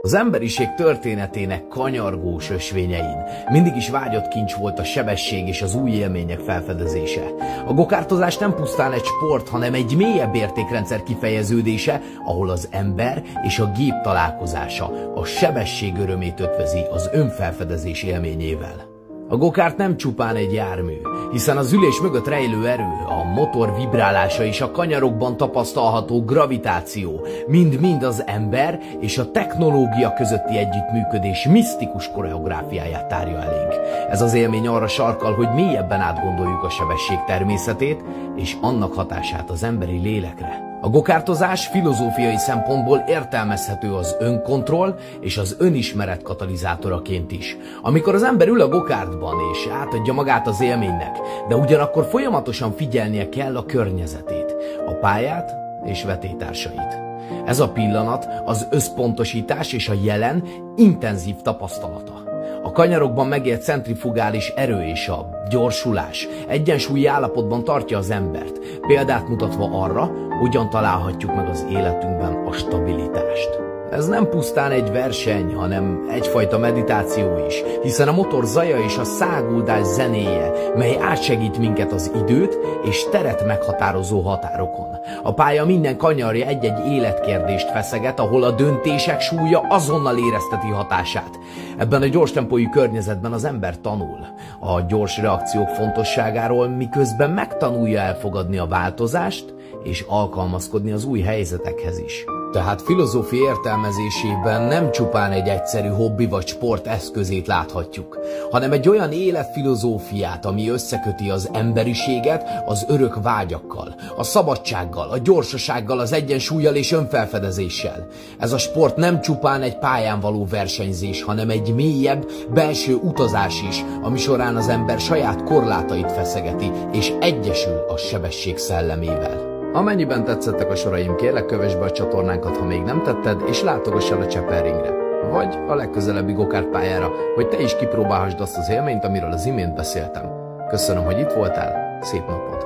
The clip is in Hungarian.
Az emberiség történetének kanyargós ösvényein mindig is vágyott kincs volt a sebesség és az új élmények felfedezése. A gokártozás nem pusztán egy sport, hanem egy mélyebb értékrendszer kifejeződése, ahol az ember és a gép találkozása a sebesség örömét ötvözi az önfelfedezés élményével. A gokárt nem csupán egy jármű, hiszen az ülés mögött rejlő erő, a motor vibrálása és a kanyarokban tapasztalható gravitáció mind-mind az ember és a technológia közötti együttműködés misztikus koreográfiáját tárja elénk. Ez az élmény arra sarkal, hogy mélyebben átgondoljuk a sebesség természetét és annak hatását az emberi lélekre. A gokártozás filozófiai szempontból értelmezhető az önkontroll és az önismeret katalizátoraként is. Amikor az ember ül a gokártban és átadja magát az élménynek, de ugyanakkor folyamatosan figyelnie kell a környezetét, a pályát és vetélytársait. Ez a pillanat az összpontosítás és a jelen intenzív tapasztalata. A kanyarokban megélt centrifugális erő és a gyorsulás egyensúlyi állapotban tartja az embert, példát mutatva arra, hogyan találhatjuk meg az életünkben a stabilitást. Ez nem pusztán egy verseny, hanem egyfajta meditáció is, hiszen a motor zaja és a száguldás zenéje, mely átsegít minket az időt és teret meghatározó határokon. A pálya minden kanyarja egy-egy életkérdést feszeget, ahol a döntések súlya azonnal érezteti hatását. Ebben a gyors tempójú környezetben az ember tanul a gyors reakciók fontosságáról, miközben megtanulja elfogadni a változást és alkalmazkodni az új helyzetekhez is. Tehát filozófia értelmezésében nem csupán egy egyszerű hobbi vagy sport eszközét láthatjuk, hanem egy olyan életfilozófiát, ami összeköti az emberiséget az örök vágyakkal, a szabadsággal, a gyorsasággal, az egyensúllyal és önfelfedezéssel. Ez a sport nem csupán egy pályán való versenyzés, hanem egy mélyebb, belső utazás is, ami során az ember saját korlátait feszegeti és egyesül a sebesség szellemével. Amennyiben tetszettek a soraim, kérlek kövess be a csatornánkat, ha még nem tetted, és látogass el a Cseperringre, vagy a legközelebbi gokártpályára, hogy te is kipróbálhassd azt az élményt, amiről az imént beszéltem. Köszönöm, hogy itt voltál, szép napot!